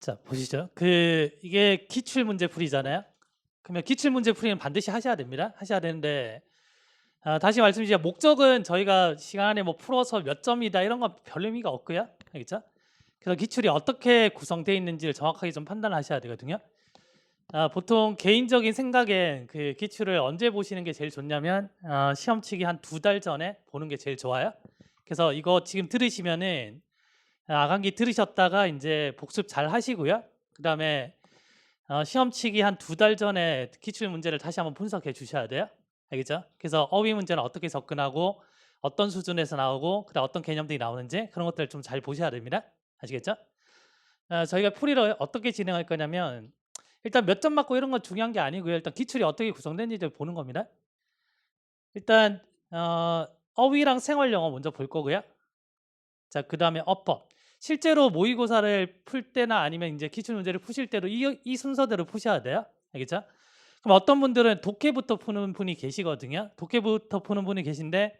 자, 보시죠. 이게 기출 문제 풀이잖아요. 그러면 기출 문제 풀이는 반드시 하셔야 됩니다. 하셔야 되는데 다시 말씀드리자 목적은 저희가 시간 안에 뭐 풀어서 몇 점이다 이런 건 별 의미가 없고요. 알겠죠? 그래서 기출이 어떻게 구성되어 있는지를 정확하게 좀 판단하셔야 되거든요. 보통 개인적인 생각엔 그 기출을 언제 보시는 게 제일 좋냐면 시험 치기 한 2달 전에 보는 게 제일 좋아요. 그래서 이거 지금 들으시면은 강기 들으셨다가 이제 복습 잘 하시고요. 그다음에 시험 치기 한 2달 전에 기출 문제를 다시 한번 분석해 주셔야 돼요. 알겠죠? 그래서 어휘 문제는 어떻게 접근하고 어떤 수준에서 나오고 그다음 어떤 개념들이 나오는지 그런 것들을 좀 잘 보셔야 됩니다. 아시겠죠? 저희가 풀이를 어떻게 진행할 거냐면 일단 몇 점 맞고 이런 건 중요한 게 아니고요. 일단 기출이 어떻게 구성된지 보는 겁니다. 일단 어휘랑 생활 영어 먼저 볼 거고요. 자, 그다음에 어법. 실제로 모의고사를 풀 때나 아니면 이제 기출 문제를 푸실 때도 이 순서대로 푸셔야 돼요. 알겠죠? 그럼 어떤 분들은 독해부터 푸는 분이 계시거든요. 독해부터 푸는 분이 계신데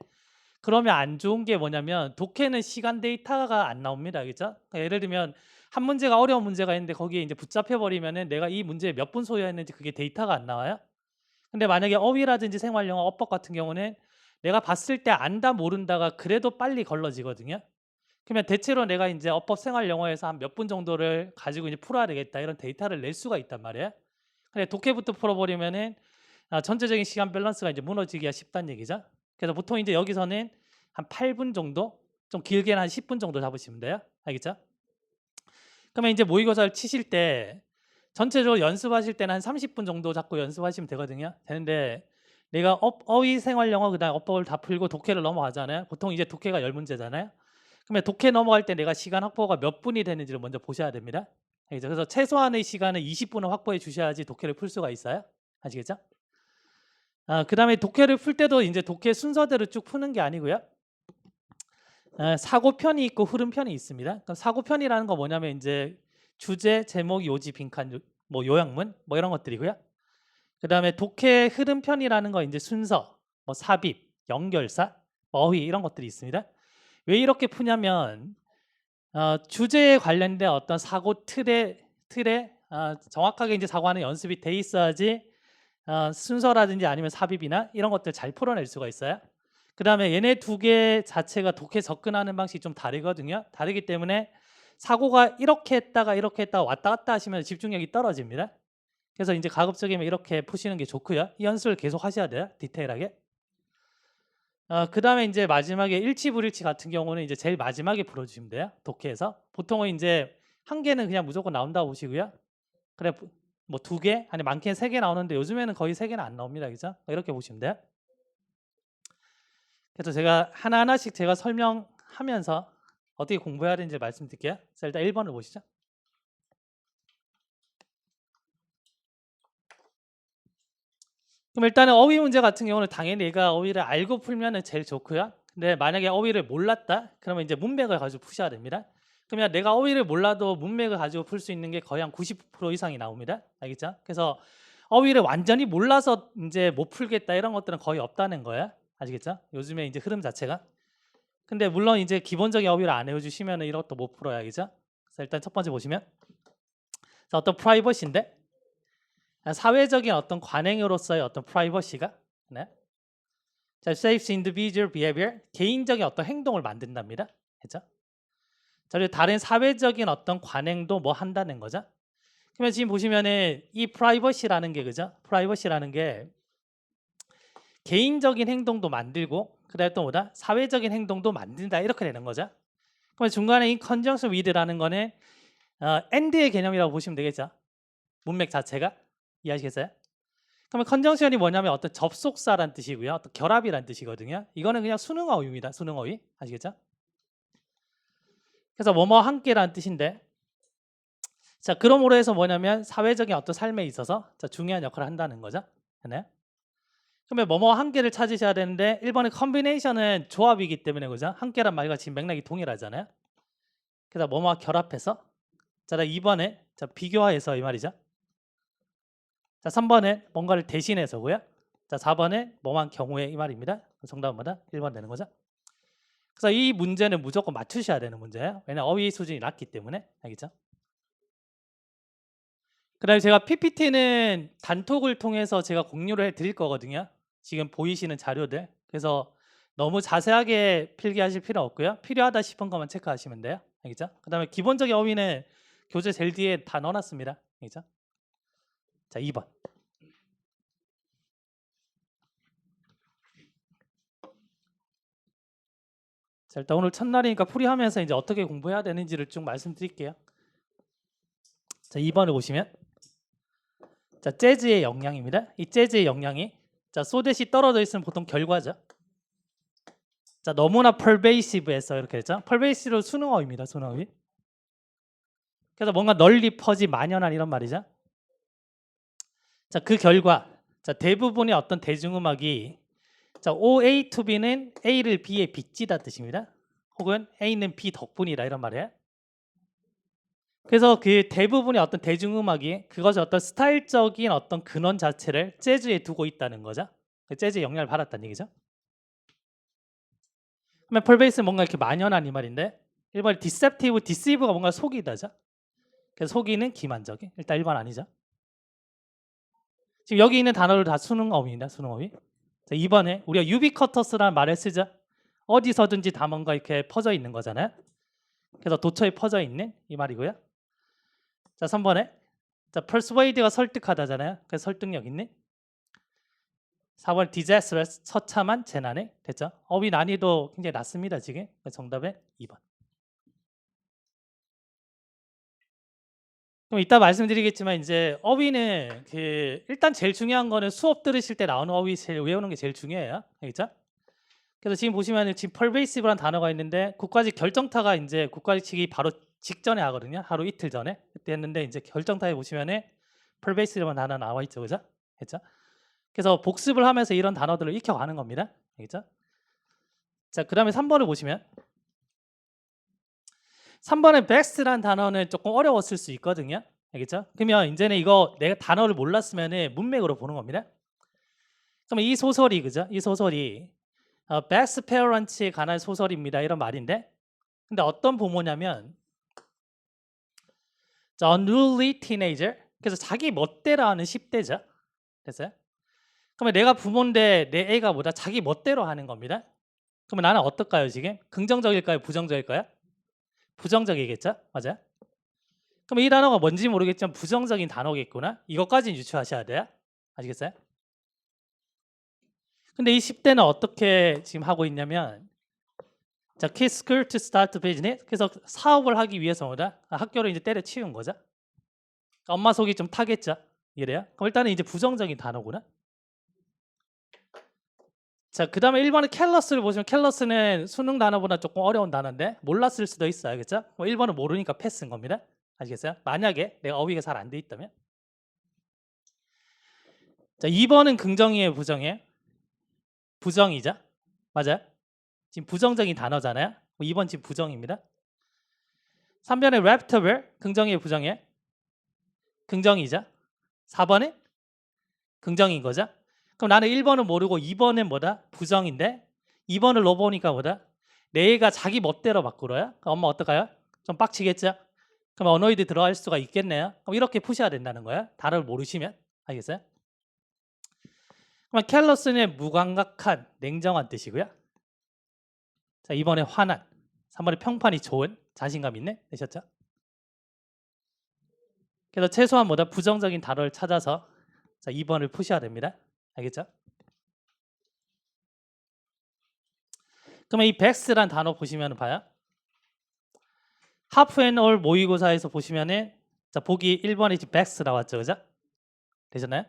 그러면 안 좋은 게 뭐냐면 독해는 시간 데이터가 안 나옵니다. 알겠죠? 그러니까 예를 들면 한 문제가 어려운 문제가 있는데 거기에 이제 붙잡혀 버리면은 내가 이 문제에 몇 분 소요했는지 그게 데이터가 안 나와요. 근데 만약에 어휘라든지 생활 영어, 어법 같은 경우는 내가 봤을 때 안다 모른다가 그래도 빨리 걸러지거든요. 그러면 대체로 내가 이제 어법 생활 영어에서 한 몇 분 정도를 가지고 이제 풀어야 되겠다 이런 데이터를 낼 수가 있단 말이에요. 근데 독해부터 풀어버리면은 전체적인 시간 밸런스가 이제 무너지기가 쉽다는 얘기죠. 그래서 보통 이제 여기서는 한 8분 정도, 좀 길게는 한 10분 정도 잡으시면 돼요. 알겠죠? 그러면 이제 모의고사를 치실 때 전체적으로 연습하실 때는 한 30분 정도 잡고 연습하시면 되거든요. 되는데 내가 어휘 생활 영어 그다음 어법을 다 풀고 독해를 넘어가잖아요. 보통 이제 독해가 10문제잖아요. 그러면 독해 넘어갈 때 내가 시간 확보가 몇 분이 되는지를 먼저 보셔야 됩니다. 알겠죠? 그래서 최소한의 시간은 20분을 확보해 주셔야지 독해를 풀 수가 있어요. 아시겠죠? 그다음에 독해를 풀 때도 이제 독해 순서대로 쭉 푸는 게 아니고요. 사고편이 있고 흐름편이 있습니다. 그럼 사고편이라는 거 뭐냐면 이제 주제, 제목, 요지, 빈칸, 뭐 요약문 뭐 이런 것들이고요. 그다음에 독해 흐름편이라는 거 이제 순서, 뭐 삽입, 연결사, 어휘 이런 것들이 있습니다. 왜 이렇게 푸냐면 주제에 관련된 어떤 사고 틀에 정확하게 이제 사고하는 연습이 돼 있어야지 순서라든지 아니면 삽입이나 이런 것들 잘 풀어낼 수가 있어요. 그다음에 얘네 두 개 자체가 독해 접근하는 방식이 좀 다르거든요. 다르기 때문에 사고가 이렇게 했다가 왔다 갔다 하시면 집중력이 떨어집니다. 그래서 이제 가급적이면 이렇게 푸시는 게 좋고요. 이 연습을 계속 하셔야 돼요. 디테일하게. 그다음에 이제 마지막에 일치 불일치 같은 경우는 이제 제일 마지막에 풀어주시면 돼요. 독해에서 보통은 이제 한 개는 그냥 무조건 나온다고 보시고요. 그래 뭐 2개 아니 많게는 3개 나오는데 요즘에는 거의 3개는 안 나옵니다. 그죠? 이렇게 보시면 돼요. 그래서 제가 하나하나씩 제가 설명하면서 어떻게 공부해야 되는지 말씀드릴게요. 자, 일단 1번을 보시죠. 그럼 일단은 어휘 문제 같은 경우는 당연히 내가 어휘를 알고 풀면은 제일 좋고요. 근데 만약에 어휘를 몰랐다? 그러면 이제 문맥을 가지고 푸셔야 됩니다. 그러면 내가 어휘를 몰라도 문맥을 가지고 풀 수 있는 게 거의 한 90% 이상이 나옵니다. 알겠죠? 그래서 어휘를 완전히 몰라서 이제 못 풀겠다 이런 것들은 거의 없다는 거예요. 아시겠죠? 요즘에 이제 흐름 자체가. 근데 물론 이제 기본적인 어휘를 안 해주시면 이것도 못 풀어야 겠죠. 그래서 일단 첫 번째 보시면 자, 어떤 프라이버시인데 사회적인 어떤 관행으로서의 어떤 프라이버시가 네. 자, saves individual behavior 개인적인 어떤 행동을 만든답니다. 그죠? 자, 그리고 다른 사회적인 어떤 관행도 뭐 한다는 거죠. 그러면 지금 보시면은 이 프라이버시라는 게 그죠? 프라이버시라는 게 개인적인 행동도 만들고 그다음에 또 뭐다? 사회적인 행동도 만든다 이렇게 되는 거죠. 그러면 중간에 이 conjunction with라는 거는 and의 개념이라고 보시면 되겠죠. 문맥 자체가 이해하시겠어요? 그러면 컨정션이 뭐냐면 어떤 접속사란 뜻이고요. 어떤 결합이란 뜻이거든요. 이거는 그냥 수능어휘입니다. 수능어휘. 아시겠죠? 그래서 뭐뭐 함께라는 뜻인데 자, 그러므로 해서 뭐냐면 사회적인 어떤 삶에 있어서 자, 중요한 역할을 한다는 거죠. 네. 그러면 뭐뭐 함께를 찾으셔야 되는데 1번의 컨비네이션은 조합이기 때문에 그죠? 함께란 말과 지금 맥락이 동일하잖아요. 그래서 뭐뭐 결합해서 자, 2번에 자, 비교화해서 이 말이죠. 자, 3번은 뭔가를 대신해서고요. 자, 4번은 뭐만 경우에 이 말입니다. 정답은 뭐다? 1번 되는 거죠. 그래서 이 문제는 무조건 맞추셔야 되는 문제예요. 왜냐하면 어휘 수준이 낮기 때문에. 알겠죠? 그다음에 제가 PPT는 단톡을 통해서 제가 공유를 해 드릴 거거든요. 지금 보이시는 자료들. 그래서 너무 자세하게 필기하실 필요 없고요. 필요하다 싶은 것만 체크하시면 돼요. 알겠죠? 그다음에 기본적인 어휘는 교재 제일 뒤에 다 넣어 놨습니다. 알겠죠? 자, 2번. 자, 일단 오늘 첫날이니까 풀이하면서 이제 어떻게 공부해야 되는지를 쭉 말씀드릴게요. 자, 2번을 보시면 자, 재즈의 영향입니다. 이 재즈의 영향이 자, 소댓이 떨어져 있으면 보통 결과죠. 자, 너무나 pervasive해서 이렇게 했죠. pervasive로 수능어입니다. 수능어휘. 그래서 뭔가 널리 퍼지 만연한 이런 말이죠. 자, 그 결과 자, 대부분의 어떤 대중음악이 자, OA to B는 A를 B에 빚지다 뜻입니다. 혹은 A는 B 덕분이다 이런 말이에요. 그래서 그 대부분의 어떤 대중음악이 그것의 어떤 스타일적인 어떤 근원 자체를 재즈에 두고 있다는 거죠. 재즈의 영향을 받았다는 얘기죠. 그러면 pervasive 뭔가 이렇게 만연한 이 말인데 1번 deceptive, deceive가 뭔가 속이다죠. 그래서 속이는 기만적인. 일단 1번 아니죠. 지금 여기 있는 단어를 다 수능어휘입니다. 수능어휘. 자, 2번에 우리가 ubiquitous라는 말을 쓰죠. 어디서든지 다 뭔가 이렇게 퍼져 있는 거잖아요. 그래서 도처에 퍼져 있는 이 말이고요. 자, 3번에 자, persuade가 설득하다잖아요. 그래서 설득력 있는. 4번 disastrous 처참한 재난에 됐죠. 어휘 난이도 굉장히 낮습니다. 지금 정답은 2번. 그럼 이따 말씀드리겠지만 이제 어휘는 그 일단 제일 중요한 거는 수업 들으실 때 나오는 어휘 제일 외우는 게 제일 중요해요. 알겠죠? 그래서 지금 보시면 지금 pervasive라는 단어가 있는데 국가직 결정타가 이제 국가직이 바로 직전에 하거든요. 하루 이틀 전에 그때 했는데 이제 결정타에 보시면은 pervasive라는 단어 나와 있죠, 그죠? 그렇죠? 그래서 복습을 하면서 이런 단어들을 익혀가는 겁니다. 알겠죠? 자, 그다음에 3번을 보시면 3번의 best라는 단어는 조금 어려웠을 수 있거든요. 알겠죠? 그러면 이제는 이거 내가 단어를 몰랐으면은 문맥으로 보는 겁니다. 그러면 이 소설이 그죠? 이 소설이 best parents에 관한 소설입니다. 이런 말인데 근데 어떤 부모냐면 자, unruly teenager 그래서 자기 멋대로 하는 10대죠. 됐어요? 그러면 내가 부모인데 내 애가 뭐다? 자기 멋대로 하는 겁니다. 그러면 나는 어떨까요 지금? 긍정적일까요? 부정적일까요? 부정적이겠죠? 맞아요? 그럼 이 단어가 뭔지 모르겠지만 부정적인 단어겠구나. 이것까지는 유추하셔야 돼요. 아시겠어요? 근데 이 10대는 어떻게 지금 하고 있냐면 자, kids school to start business. 그래서 사업을 하기 위해서 뭐다? 학교를 이제 때려치운 거죠. 엄마 속이 좀 타겠죠. 이래요? 그럼 일단은 이제 부정적인 단어구나. 자, 그 다음에 1번은 careless를 보시면 careless는 수능 단어보다 조금 어려운 단어인데 몰랐을 수도 있어요. 알겠죠? 1번은 모르니까 패스인 겁니다. 아시겠어요? 만약에 내가 어휘가 잘 안 돼 있다면. 자, 2번은 긍정이에요, 부정이에요? 부정이죠? 맞아요? 지금 부정적인 단어잖아요. 2번 지금 부정입니다. 3번에 reputable 긍정이에요, 부정이에요? 긍정이죠. 4번은 긍정인 거죠. 그럼 나는 1번은 모르고 2번은 뭐다? 부정인데 2번을 넣어보니까 뭐다? 내 애가 자기 멋대로 바꾸어요. 그럼 엄마 어떨까요? 좀 빡치겠죠? 그럼 언어이드 들어갈 수가 있겠네요. 그럼 이렇게 푸셔야 된다는 거예요. 단어를 모르시면. 알겠어요? 그럼 careless는 무감각한, 냉정한 뜻이고요. 자, 2번에 화난, 3번에 평판이 좋은, 자신감 있는 되셨죠? 그래서 최소한 뭐다? 부정적인 단어를 찾아서 자, 2번을 푸셔야 됩니다. 알겠죠? 그러면 이 백스란 단어 보시면 봐요. 하프 앤 올 모의고사에서 보시면은 자, 보기 1번에 지금 백스 나왔죠. 그죠? 되셨나요?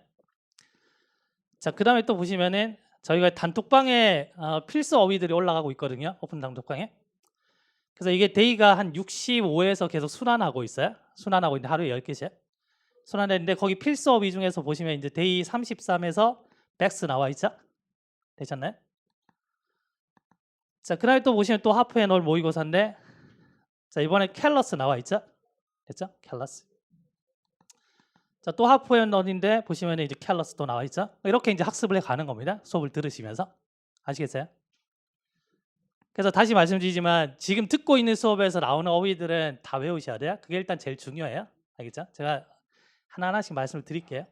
자, 그다음에 또 보시면은 저희가 단톡방에 필수 어휘들이 올라가고 있거든요. 오픈 단톡방에. 그래서 이게 데이가 한 65에서 계속 순환하고 있어요. 순환하고 있는데 하루에 10개씩. 순환했는데 거기 필수 어휘 중에서 보시면 이제 데이 33에서 백스 나와 있죠. 되셨나요? 자, 그다음에 또 보시면 또 하프 앤 올 모의고사인데 자, 이번에 캘러스 나와 있죠? 됐죠? 캘러스. 자, 또 하프 앤 올인데 보시면 이제 캘러스 또 나와 있죠? 이렇게 이제 학습을 해 가는 겁니다. 수업을 들으시면서. 아시겠어요? 그래서 다시 말씀드리지만 지금 듣고 있는 수업에서 나오는 어휘들은 다 외우셔야 돼요. 그게 일단 제일 중요해요. 알겠죠? 제가 하나하나씩 말씀을 드릴게요.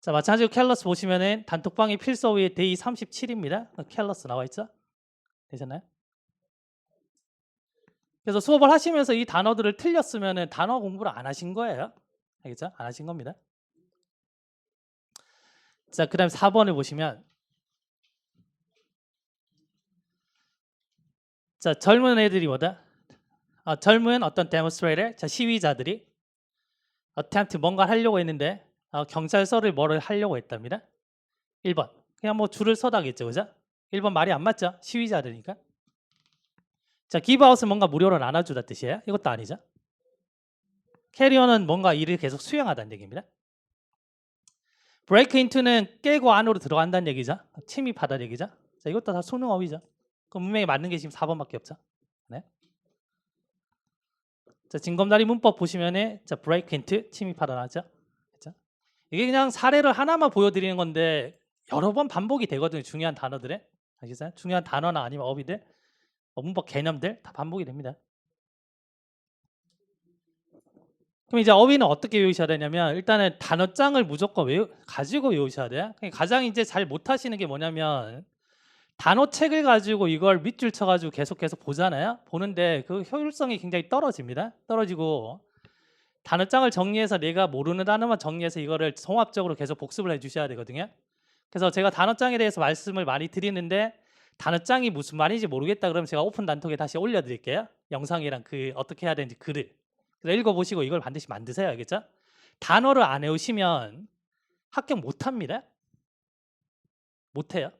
자, 마찬가지로 캘러스 보시면은 단톡방이 필수 어휘의 데이 37입니다. 캘러스 나와 있죠? 되셨나요? 그래서 수업을 하시면서 이 단어들을 틀렸으면은 단어 공부를 안 하신 거예요. 알겠죠? 안 하신 겁니다. 자, 그다음 4번을 보시면 자, 젊은 애들이 뭐다? 젊은 어떤 데모스트레이터, 자, 시위자들이 attempt 뭔가 하려고 했는데 경찰서를 뭐를 하려고 했답니다. 1번. 그냥 뭐 줄을 서다겠죠. 그죠? 1번 말이 안 맞죠? 시위자들이니까. 자, 기브아웃은 뭔가 무료로 나눠주다 뜻이에요. 이것도 아니죠. 캐리어는 뭔가 일을 계속 수행하다는 얘기입니다. break into는 깨고 안으로 들어간다는 얘기죠. 침입하다는 얘기죠. 자, 이것도 다 수능 어휘죠. 그럼 분명히 맞는 게 지금 4번밖에 없죠. 네. 자, 징검다리 문법 보시면은 자, break into 침입하다 나왔죠. 그렇죠? 이게 그냥 사례를 하나만 보여드리는 건데 여러 번 반복이 되거든요. 중요한 단어들에. 아시겠어요? 중요한 단어나 아니면 어휘들, 문법 개념들 다 반복이 됩니다. 그럼 이제 어휘는 어떻게 외우셔야 되냐면 일단은 단어장을 무조건 가지고 외우셔야 돼요. 가장 이제 잘 못하시는 게 뭐냐면 단어책을 가지고 이걸 밑줄 쳐가지고 계속 보잖아요. 보는데 그 효율성이 굉장히 떨어집니다. 떨어지고 단어장을 정리해서 내가 모르는 단어만 정리해서 이거를 종합적으로 계속 복습을 해주셔야 되거든요. 그래서 제가 단어장에 대해서 말씀을 많이 드리는데 단어장이 무슨 말인지 모르겠다 그러면 제가 오픈 단톡에 다시 올려드릴게요. 영상이랑 그 어떻게 해야 되는지 글을. 그래서 읽어보시고 이걸 반드시 만드세요. 알겠죠? 단어를 안 외우시면 합격 못합니다. 못해요.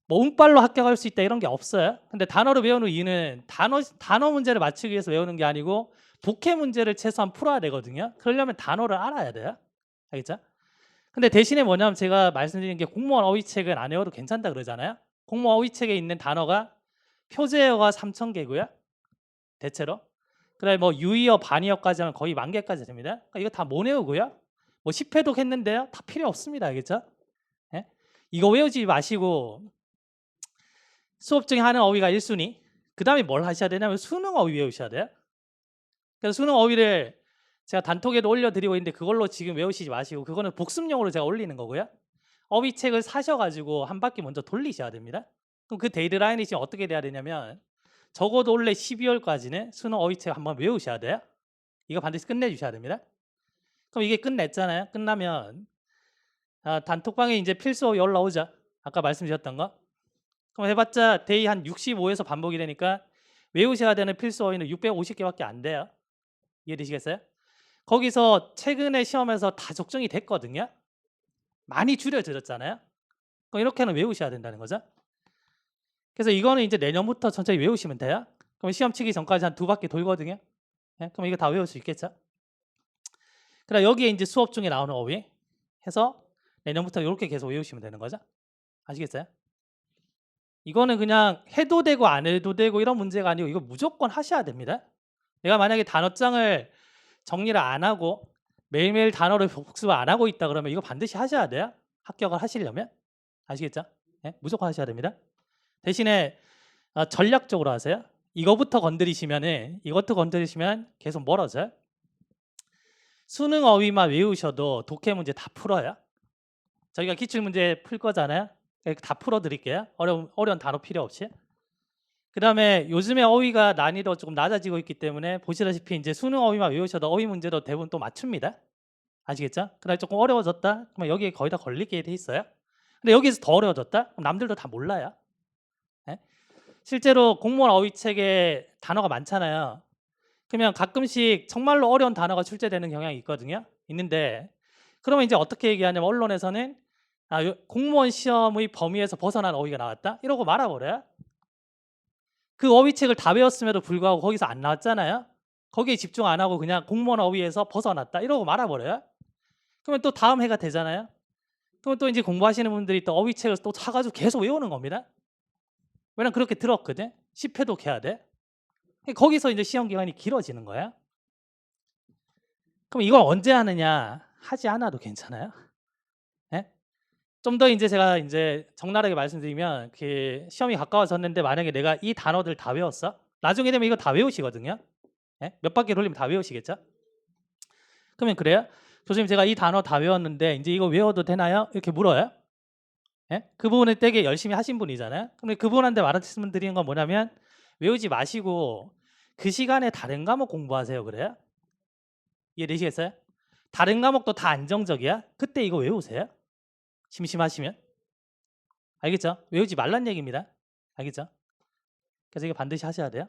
뭐 운빨로 합격할 수 있다 이런 게 없어요. 근데 단어를 외우는 이유는 단어 문제를 맞추기 위해서 외우는 게 아니고 독해 문제를 최소한 풀어야 되거든요. 그러려면 단어를 알아야 돼요. 알겠죠? 근데 대신에 뭐냐면 제가 말씀드린 게 공무원 어휘책은 안 외워도 괜찮다 그러잖아요. 공무원 어휘책에 있는 단어가 표제어가 3,000개고요. 대체로. 그다음에 뭐 유의어, 반의어까지 하면 거의 10,000개까지 됩니다. 그러니까 이거 다 못 외우고요. 뭐 10회독 했는데요. 다 필요 없습니다. 알겠죠? 예? 이거 외우지 마시고 수업 중에 하는 어휘가 1순위. 그다음에 뭘 하셔야 되냐면 수능 어휘 외우셔야 돼요. 그래서 수능 어휘를 제가 단톡에도 올려드리고 있는데 그걸로 지금 외우시지 마시고 그거는 복습용으로 제가 올리는 거고요. 어휘책을 사셔가지고 한 바퀴 먼저 돌리셔야 됩니다. 그럼 그 데이드라인이 지금 어떻게 돼야 되냐면 적어도 올해 12월까지는 수능 어휘책 한번 외우셔야 돼요. 이거 반드시 끝내주셔야 됩니다. 그럼 이게 끝냈잖아요. 끝나면 단톡방에 이제 필수 어휘 올라오죠. 아까 말씀드렸던 거. 그럼 해봤자 데이 한 65에서 반복이 되니까 외우셔야 되는 필수 어휘는 650개밖에 안 돼요. 이해되시겠어요? 거기서 최근에 시험에서 다 적정이 됐거든요. 많이 줄여들었잖아요. 그럼 이렇게는 외우셔야 된다는 거죠. 그래서 이거는 이제 내년부터 천천히 외우시면 돼요. 그럼 시험 치기 전까지 한 2바퀴 돌거든요. 네? 그럼 이거 다 외울 수 있겠죠? 그럼 여기에 이제 수업 중에 나오는 어휘 해서 내년부터 이렇게 계속 외우시면 되는 거죠. 아시겠어요? 이거는 그냥 해도 되고 안 해도 되고 이런 문제가 아니고 이거 무조건 하셔야 됩니다. 내가 만약에 단어장을 정리를 안 하고 매일매일 단어를 복습을 안 하고 있다 그러면 이거 반드시 하셔야 돼요. 합격을 하시려면. 아시겠죠? 네? 무조건 하셔야 됩니다. 대신에 전략적으로 하세요. 이것부터 건드리시면 계속 멀어져요. 수능 어휘만 외우셔도 독해 문제 다 풀어요. 저희가 기출문제 풀 거잖아요. 다 풀어드릴게요. 어려운 단어 필요 없이. 그 다음에 요즘에 어휘가 난이도가 조금 낮아지고 있기 때문에 보시다시피 이제 수능 어휘만 외우셔도 어휘 문제도 대부분 또 맞춥니다. 아시겠죠? 그다음에 조금 어려워졌다? 그러면 여기에 거의 다 걸리게 돼 있어요. 근데 여기서 더 어려워졌다? 그럼 남들도 다 몰라요. 네? 실제로 공무원 어휘책에 단어가 많잖아요. 그러면 가끔씩 정말로 어려운 단어가 출제되는 경향이 있거든요. 있는데 그러면 이제 어떻게 얘기하냐면 언론에서는 공무원 시험의 범위에서 벗어난 어휘가 나왔다? 이러고 말아버려요. 그 어휘책을 다 외웠음에도 불구하고 거기서 안 나왔잖아요. 거기에 집중 안 하고 그냥 공무원 어휘에서 벗어났다 이러고 말아버려요. 그러면 또 다음 해가 되잖아요. 그러면 또 이제 공부하시는 분들이 또 어휘책을 또 사가지고 계속 외우는 겁니다. 왜냐면 그렇게 들었거든. 10회독 해야 돼. 거기서 이제 시험 기간이 길어지는 거야. 그럼 이걸 언제 하느냐? 하지 않아도 괜찮아요. 네? 좀 더 이제 제가 이제 적나라하게 말씀드리면 그 시험이 가까워졌는데 만약에 내가 이 단어들 다 외웠어? 나중에 되면 이거 다 외우시거든요. 예? 몇 바퀴 돌리면 다 외우시겠죠? 그러면 그래요? 교수님 제가 이 단어 다 외웠는데 이제 이거 외워도 되나요? 이렇게 물어요. 예? 그 부분을 되게 열심히 하신 분이잖아요. 근데 그분한테 말씀드리는 건 뭐냐면 외우지 마시고 그 시간에 다른 과목 공부하세요. 그래요? 이해되시겠어요? 다른 과목도 다 안정적이야? 그때 이거 외우세요. 심심하시면. 알겠죠? 외우지 말란 얘기입니다. 알겠죠? 그래서 이거 반드시 하셔야 돼요.